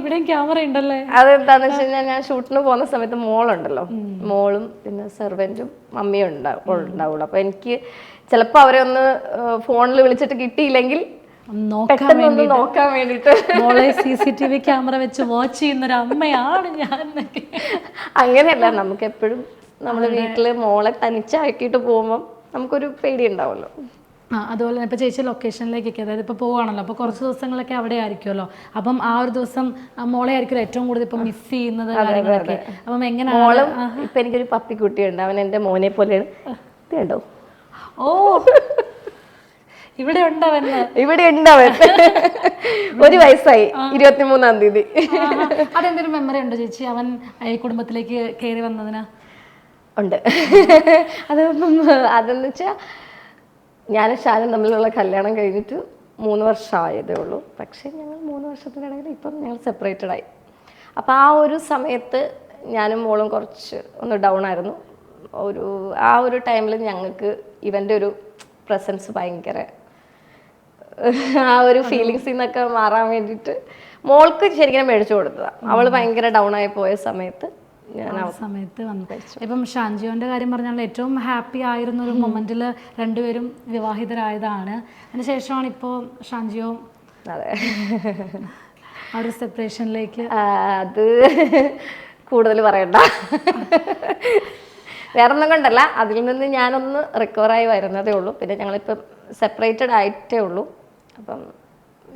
ഇവിടെയും ക്യാമറ ഉണ്ടല്ലേ? അതെന്താന്ന് വെച്ച് കഴിഞ്ഞാൽ ഞാൻ ഷൂട്ടിന് പോകുന്ന സമയത്ത് മോളുണ്ടല്ലോ, മോളും പിന്നെ സെർവൻറ്റും മമ്മിയും ഉണ്ടാവുള്ളൂ. അപ്പൊ എനിക്ക് ചിലപ്പോൾ അവരെ ഒന്ന് ഫോണിൽ വിളിച്ചിട്ട് കിട്ടിയില്ലെങ്കിൽ പെട്ടെന്ന് നോക്കാൻ വേണ്ടിട്ട് മോളെ CCTV ക്യാമറ വെച്ച് വാച്ച് ചെയ്യുന്ന ഒരു അമ്മയാണ് ഞാൻ. അങ്ങനെയല്ല, നമുക്ക് എപ്പോഴും നമ്മള് വീട്ടില് മോളെ തനിച്ചാക്കിയിട്ട് പോകുമ്പോൾ നമുക്കൊരു പേടി ഉണ്ടാവുമല്ലോ. അതുപോലെ തന്നെ ഇപ്പോൾ ചേച്ചി ലൊക്കേഷനിലേക്കൊക്കെ, അതായത് ഇപ്പോൾ പോവുകയാണല്ലോ, അപ്പോൾ കുറച്ച് ദിവസങ്ങളൊക്കെ അവിടെ ആയിരിക്കുമല്ലോ. അപ്പം ആ ഒരു ദിവസം മോളെ ആയിരിക്കുമല്ലോ ഏറ്റവും കൂടുതൽ ഇപ്പം മിസ് ചെയ്യുന്നത് കാര്യങ്ങളൊക്കെ. അപ്പം എങ്ങനെയാണ്? മോളും ഇപ്പം എനിക്കൊരു പപ്പിക്കുട്ടിയുണ്ട്, അവൻ എൻ്റെ മോനെ പോലെയാണ്. കേട്ടോ? ഓ, ഇവിടെ ഉണ്ടവൻ. ഇവിടെ ഉണ്ടവൻ. 1 വയസ്സായി 23-ാം തീയതി. അതെന്തൊരു മെമ്മറി ഉണ്ടോ ചേച്ചി അവൻ ഈ കുടുംബത്തിലേക്ക് കയറി വന്നതിന്? ഉണ്ട്. അതെന്ന് വെച്ചാൽ ഞാനും ഷാനും തമ്മിലുള്ള കല്യാണം കഴിഞ്ഞിട്ട് 3 വർഷമായതേ ഉള്ളൂ. പക്ഷേ ഞങ്ങൾ 3 വർഷത്തിനിടയിൽ ഇപ്പം ഞങ്ങൾ സെപ്പറേറ്റഡ് ആയി. അപ്പോൾ ആ ഒരു സമയത്ത് ഞാനും മോളും കുറച്ച് ഒന്ന് ഡൗൺ ആയിരുന്നു. ആ ഒരു ടൈമിൽ ഞങ്ങൾക്ക് ഇവൻ്റെ ഒരു പ്രസൻസ് ഭയങ്കര, ആ ഒരു ഫീലിങ്സിൽ നിന്നൊക്കെ മാറാൻ വേണ്ടിയിട്ട് മോൾക്ക് ശരിക്കും മേടിച്ചു കൊടുത്തതാണ്. അവൾ ഭയങ്കര ഡൗൺ ആയി പോയ സമയത്ത് ഞാൻ ആ സമയത്ത് വന്നു. ഇപ്പം ഷാൻജിയോൻ്റെ കാര്യം പറഞ്ഞാൽ ഏറ്റവും ഹാപ്പി ആയിരുന്ന ഒരു മൊമെന്റിൽ രണ്ടുപേരും വിവാഹിതരായതാണ്. അതിന് ശേഷമാണ് ഇപ്പോൾ ഷാൻജിയോ അതെ ആ ഒരു സെപ്പറേഷനിലേക്ക്. അത് കൂടുതൽ പറയണ്ട, വേറെ ഒന്നും കൊണ്ടല്ല, അതിൽ നിന്ന് ഞാനൊന്ന് റിക്കവറായി വരുന്നതേ ഉള്ളൂ. പിന്നെ ഞങ്ങളിപ്പം സെപ്പറേറ്റഡ് ആയിട്ടേ ഉള്ളൂ. അപ്പം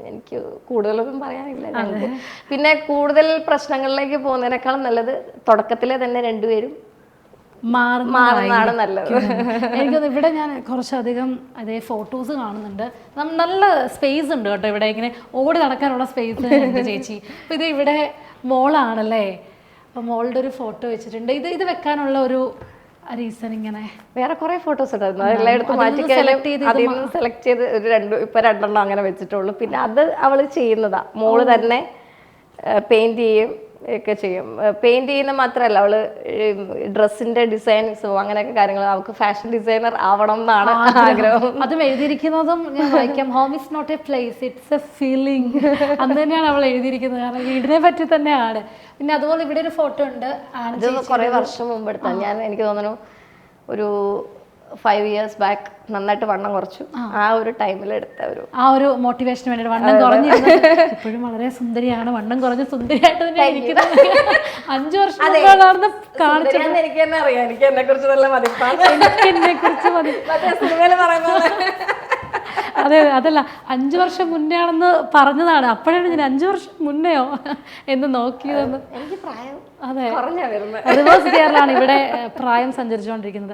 എനിക്ക് കൂടുതലൊന്നും പറയാനില്ല ഞങ്ങൾക്ക്. പിന്നെ കൂടുതൽ പ്രശ്നങ്ങളിലേക്ക് പോകുന്നതിനേക്കാളും നല്ലത് തുടക്കത്തിലെ തന്നെ രണ്ടുപേരും മാറുന്നതാണ് നല്ലത്. എനിക്കൊന്ന് ഇവിടെ ഞാൻ കുറച്ചധികം അതേ ഫോട്ടോസ് കാണുന്നുണ്ട്. നല്ല സ്പേസ് ഉണ്ട് കേട്ടോ ഇവിടെ, ഇങ്ങനെ ഓടി നടക്കാനുള്ള സ്പേസ് ഉണ്ട് ചേച്ചി. അപ്പോൾ ഇത് ഇവിടെ മോളാണല്ലേ, അപ്പോൾ മോളുടെ ഒരു ഫോട്ടോ വെച്ചിട്ടുണ്ട്. ഇത് വെക്കാനുള്ള ഒരു റീസൺ? ഇങ്ങനെ വേറെ കുറെ ഫോട്ടോസ് ഉണ്ടായിരുന്നു, എല്ലായിടത്തും മാറ്റിക്കാലും അതിൽ നിന്ന് സെലക്ട് ചെയ്ത് ഇപ്പൊ 2 അങ്ങനെ വെച്ചിട്ടുള്ളൂ. പിന്നെ അത് അവള് ചെയ്യുന്നതാ, മോള് തന്നെ പെയിന്റ് ചെയ്യും ഒക്കെ ചെയ്യും. പെയിന്റ് ചെയ്യുന്ന മാത്രമല്ല, അവള് ഡ്രസ്സിന്റെ ഡിസൈൻസും അങ്ങനെയൊക്കെ കാര്യങ്ങൾ, അവൾക്ക് ഫാഷൻ ഡിസൈനർ ആവണം എന്നാണ് ആഗ്രഹം. അതും എഴുതിയിരിക്കുന്നതും ഞാൻ വായിക്കാം, home is not a place, it's a feeling. അന്ന് തന്നെയാണ് അവൾ എഴുതിയിരിക്കുന്നത്, കാരണം വീടിനെ പറ്റി തന്നെയാണ്. പിന്നെ അതുപോലെ ഇവിടെ ഒരു ഫോട്ടോ ഉണ്ട്, അത് കുറെ വർഷം മുമ്പ് എടുത്ത. ഞാൻ എനിക്ക് തോന്നുന്നു ഒരു 5 years ബാക്ക് നന്നായിട്ട് വണ്ണം കുറച്ചു. ആ ഒരു ടൈമിൽ എടുത്ത ആ ഒരു മോട്ടിവേഷന് വേണ്ടി വണ്ണം കുറഞ്ഞിരുന്നു. ഇപ്പോഴും വളരെ സുന്ദരിയാണ്, വണ്ണം കുറഞ്ഞ സുന്ദരിയായിട്ട് തന്നെ ഇരിക്കുന്നത്. 5 വർഷം കാണിച്ചത് എനിക്ക് തന്നെ അറിയാം, എനിക്ക് എന്നെ കുറിച്ച് നല്ല മതിപ്പാണ്. എന്നെ കുറിച്ച് അതെ, അതല്ല 5 വർഷം മുന്നേ ആണെന്ന് പറഞ്ഞതാണ്. അപ്പോഴാണ് ഞാൻ 5 വർഷം മുന്നെയോ എന്ന് നോക്കിയതെന്ന്. എനിക്ക് പ്രായം അതെ, റിവേഴ്സ് ഗിയറിലാണ് ഇവിടെ പ്രായം സഞ്ചരിച്ചുകൊണ്ടിരിക്കുന്നത്.